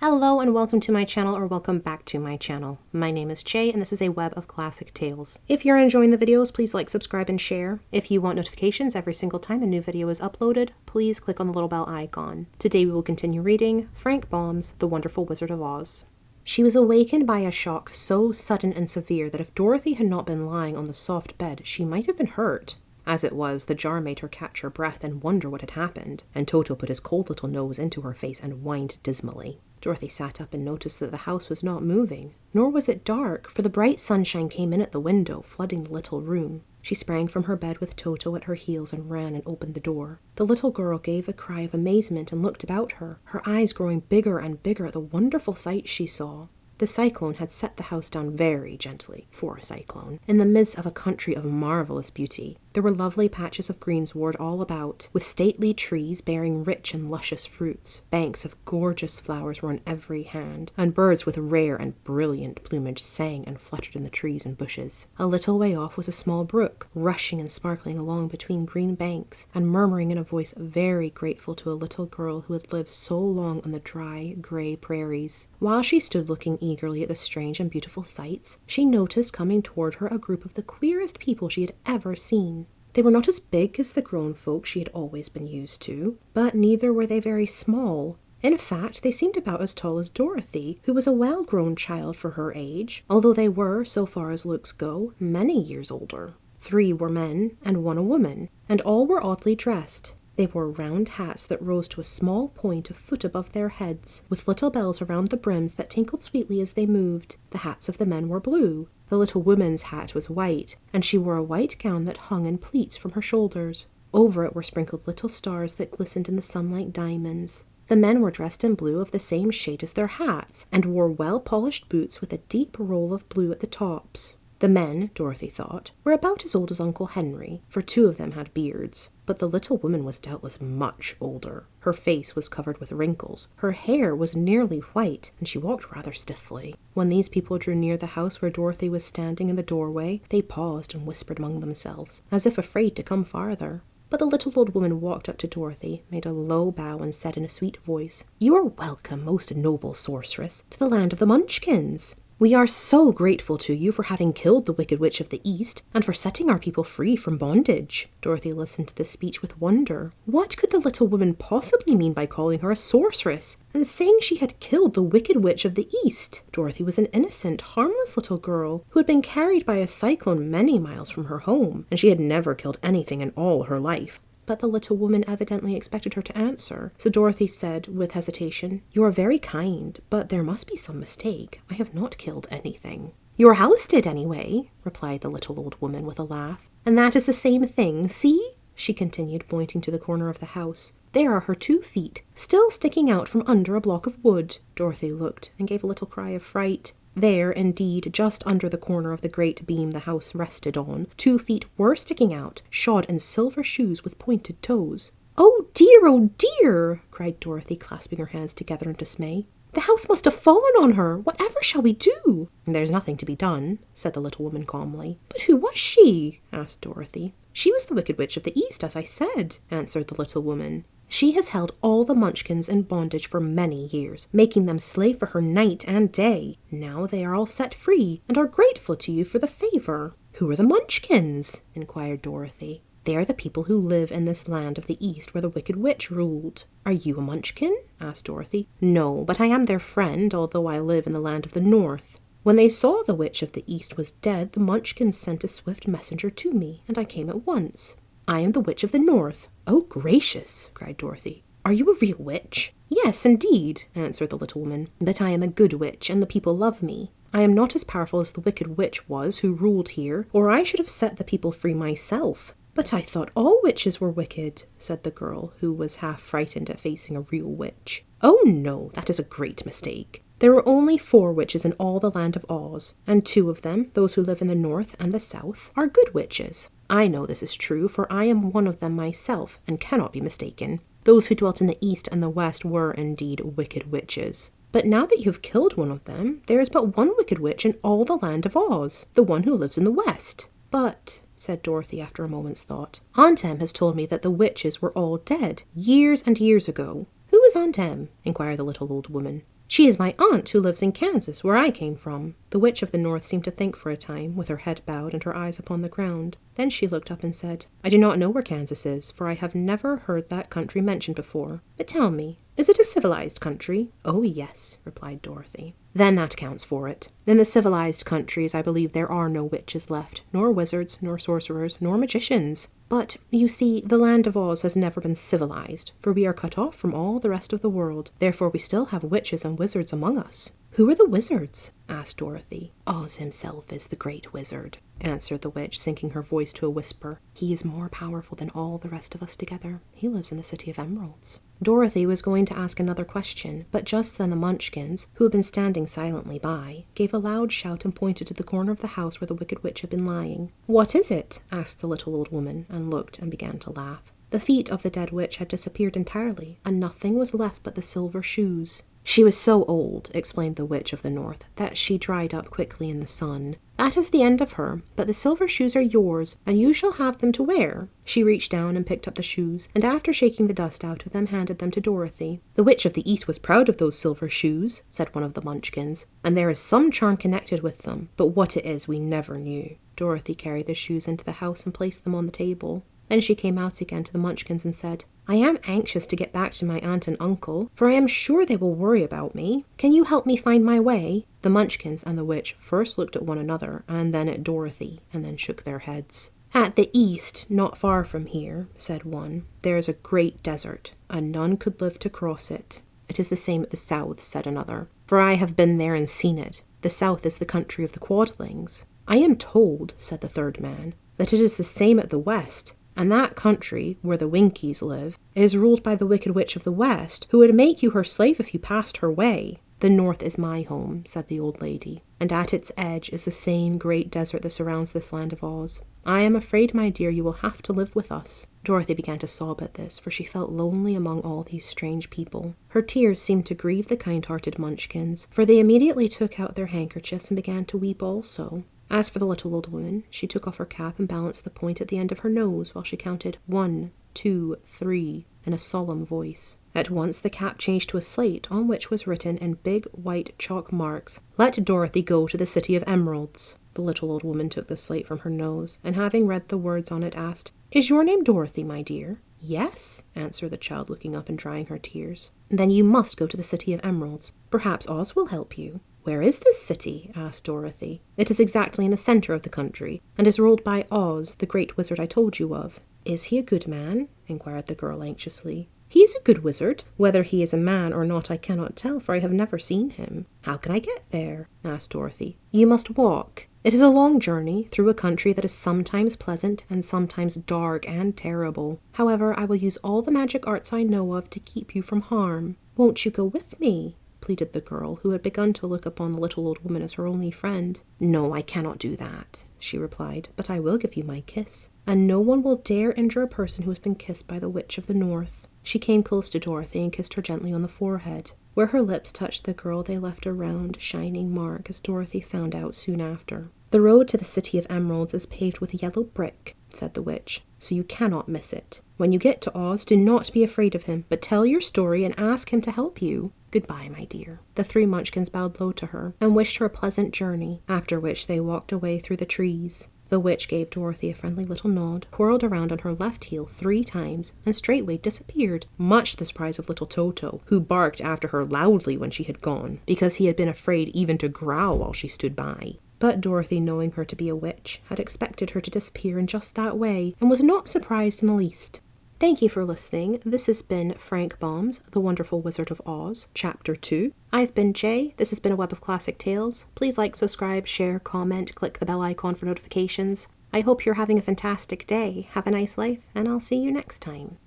Hello and welcome to my channel, or welcome back to my channel. My name is Che and this is a web of classic tales. If you're enjoying the videos, please like, subscribe, and share. If you want notifications every single time a new video is uploaded, please click on the little bell icon. Today we will continue reading Frank Baum's The Wonderful Wizard of Oz. She was awakened by a shock so sudden and severe that if Dorothy had not been lying on the soft bed, she might have been hurt. As it was, the jar made her catch her breath and wonder what had happened, and Toto put his cold little nose into her face and whined dismally. Dorothy sat up and noticed that the house was not moving, nor was it dark, for the bright sunshine came in at the window, flooding the little room. She sprang from her bed with Toto at her heels and ran and opened the door. The little girl gave a cry of amazement and looked about her, her eyes growing bigger and bigger at the wonderful sight she saw. The cyclone had set the house down very gently, for a cyclone, in the midst of a country of marvelous beauty. There were lovely patches of greensward all about, with stately trees bearing rich and luscious fruits. Banks of gorgeous flowers were on every hand, and birds with rare and brilliant plumage sang and fluttered in the trees and bushes. A little way off was a small brook, rushing and sparkling along between green banks, and murmuring in a voice very grateful to a little girl who had lived so long on the dry, grey prairies. While she stood looking eagerly at the strange and beautiful sights, she noticed coming toward her a group of the queerest people she had ever seen. They were not as big as the grown folk she had always been used to, but neither were they very small. In fact, they seemed about as tall as Dorothy, who was a well-grown child for her age, although they were, so far as looks go, many years older. 3 were men and 1 a woman, and all were oddly dressed. They wore round hats that rose to a small point a foot above their heads, with little bells around the brims that tinkled sweetly as they moved. The hats of the men were blue. The little woman's hat was white, and she wore a white gown that hung in pleats from her shoulders. Over it were sprinkled little stars that glistened in the sun like diamonds. The men were dressed in blue of the same shade as their hats, and wore well-polished boots with a deep roll of blue at the tops. The men, Dorothy thought, were about as old as Uncle Henry, for 2 of them had beards. But the little woman was doubtless much older. Her face was covered with wrinkles, her hair was nearly white, and she walked rather stiffly. When these people drew near the house where Dorothy was standing in the doorway, they paused and whispered among themselves, as if afraid to come farther. But the little old woman walked up to Dorothy, made a low bow, and said in a sweet voice, "You are welcome, most noble sorceress, to the land of the Munchkins. We are so grateful to you for having killed the Wicked Witch of the East and for setting our people free from bondage." Dorothy listened to this speech with wonder. What could the little woman possibly mean by calling her a sorceress and saying she had killed the Wicked Witch of the East? Dorothy was an innocent, harmless little girl who had been carried by a cyclone many miles from her home, and she had never killed anything in all her life. But the little woman evidently expected her to answer, so Dorothy said with hesitation, "You are very kind, but there must be some mistake. I have not killed anything." "Your house did, anyway," replied the little old woman with a laugh. "And that is the same thing, see?" she continued, pointing to the corner of the house. "There are her 2 feet, still sticking out from under a block of wood." Dorothy looked and gave a little cry of fright. There, indeed, just under the corner of the great beam the house rested on, 2 feet were sticking out, shod in silver shoes with pointed toes. Oh dear!" cried Dorothy, clasping her hands together in dismay. "The house must have fallen on her. Whatever shall we do?" "There's nothing to be done," said the little woman calmly. "But who was she?" asked Dorothy. "She was the Wicked Witch of the East, as I said," answered the little woman. "She has held all the Munchkins in bondage for many years, making them slave for her night and day. Now they are all set free, and are grateful to you for the favor." "Who are the Munchkins?" inquired Dorothy. "They are the people who live in this land of the East where the Wicked Witch ruled." "Are you a Munchkin?" asked Dorothy. "No, but I am their friend, although I live in the land of the North. When they saw the Witch of the East was dead, the Munchkins sent a swift messenger to me, and I came at once." "I am the Witch of the North." "Oh, gracious!" cried Dorothy. "Are you a real witch?" "Yes, indeed," answered the little woman. "But I am a good witch, and the people love me. I am not as powerful as the Wicked Witch was who ruled here, or I should have set the people free myself." "But I thought all witches were wicked," said the girl, who was half frightened at facing a real witch. "Oh no, that is a great mistake. There are only 4 witches in all the land of Oz, and 2 of them, those who live in the North and the South, are good witches. I know this is true, for I am one of them myself, and cannot be mistaken. Those who dwelt in the East and the West were indeed wicked witches. But now that you have killed one of them, there is but one wicked witch in all the land of Oz, the one who lives in the West." "But," said Dorothy after a moment's thought, "Aunt Em has told me that the witches were all dead, years and years ago." "Who is Aunt Em?" inquired the little old woman. She is my aunt who lives in Kansas, where I came from." The Witch of the North seemed to think for a time, with her head bowed and her eyes upon the ground. Then she looked up and said, "I do not know where Kansas is, for I have never heard that country mentioned before. But tell me, is it a civilized country?" "Oh, yes," replied Dorothy. "Then that accounts for it. In the civilized countries, I believe there are no witches left, nor wizards, nor sorcerers, nor magicians. But, you see, the land of Oz has never been civilized, for we are cut off from all the rest of the world. Therefore we still have witches and wizards among us." "Who are the wizards?" asked Dorothy. "Oz himself is the great wizard," answered the witch, sinking her voice to a whisper. "He is more powerful than all the rest of us together. He lives in the City of Emeralds." Dorothy was going to ask another question, but just then the Munchkins, who had been standing silently by, gave a loud shout and pointed to the corner of the house where the Wicked Witch had been lying. "What is it?" asked the little old woman, and looked and began to laugh. The feet of the dead witch had disappeared entirely, and nothing was left but the silver shoes. "She was so old," explained the Witch of the North, "that she dried up quickly in the sun. That is the end of her, but the silver shoes are yours, and you shall have them to wear." She reached down and picked up the shoes, and after shaking the dust out of them, handed them to Dorothy. "The Witch of the East was proud of those silver shoes," said one of the Munchkins, "and there is some charm connected with them, but what it is we never knew." Dorothy carried the shoes into the house and placed them on the table. Then she came out again to the Munchkins and said, "I am anxious to get back to my aunt and uncle, for I am sure they will worry about me. Can you help me find my way?" The Munchkins and the witch first looked at one another, and then at Dorothy, and then shook their heads. "At the east, not far from here," said one, "there is a great desert, and none could live to cross it." "It is the same at the south," said another, "for I have been there and seen it. The south is the country of the Quadlings." "I am told," said the third man, "that it is the same at the west. And that country, where the Winkies live, is ruled by the Wicked Witch of the West, who would make you her slave if you passed her way." "The north is my home," said the old lady, "and at its edge is the same great desert that surrounds this land of Oz. I am afraid, my dear, you will have to live with us." Dorothy began to sob at this, for she felt lonely among all these strange people. Her tears seemed to grieve the kind-hearted Munchkins, for they immediately took out their handkerchiefs and began to weep also. As for the little old woman, she took off her cap and balanced the point at the end of her nose while she counted 1, 2, 3 in a solemn voice. At once the cap changed to a slate on which was written in big white chalk marks, "Let Dorothy go to the City of Emeralds." The little old woman took the slate from her nose, and having read the words on it, asked, "Is your name Dorothy, my dear?" "Yes," answered the child, looking up and drying her tears. "Then you must go to the City of Emeralds. Perhaps Oz will help you." "Where is this city?" asked Dorothy. "It is exactly in the center of the country, and is ruled by Oz, the great wizard I told you of." "Is he a good man?" inquired the girl anxiously. "He is a good wizard. Whether he is a man or not I cannot tell, for I have never seen him." "How can I get there?" asked Dorothy. "You must walk. It is a long journey through a country that is sometimes pleasant and sometimes dark and terrible. However, I will use all the magic arts I know of to keep you from harm." "Won't you go with me?" pleaded the girl, who had begun to look upon the little old woman as her only friend. "No, I cannot do that," she replied, "but I will give you my kiss, and no one will dare injure a person who has been kissed by the Witch of the North." She came close to Dorothy and kissed her gently on the forehead. Where her lips touched the girl, they left a round, shining mark, as Dorothy found out soon after. "The road to the City of Emeralds is paved with yellow brick," said the witch, "so you cannot miss it. When you get to Oz, do not be afraid of him, but tell your story and ask him to help you. Goodbye, my dear." The three Munchkins bowed low to her and wished her a pleasant journey, after which they walked away through the trees. The witch gave Dorothy a friendly little nod, whirled around on her left heel 3 times, and straightway disappeared, much to the surprise of little Toto, who barked after her loudly when she had gone, because he had been afraid even to growl while she stood by. But Dorothy, knowing her to be a witch, had expected her to disappear in just that way, and was not surprised in the least. Thank you for listening. This has been Frank Baum's The Wonderful Wizard of Oz, Chapter 2. I've been Jay. This has been a Web of Classic Tales. Please like, subscribe, share, comment, click the bell icon for notifications. I hope you're having a fantastic day. Have a nice life, and I'll see you next time.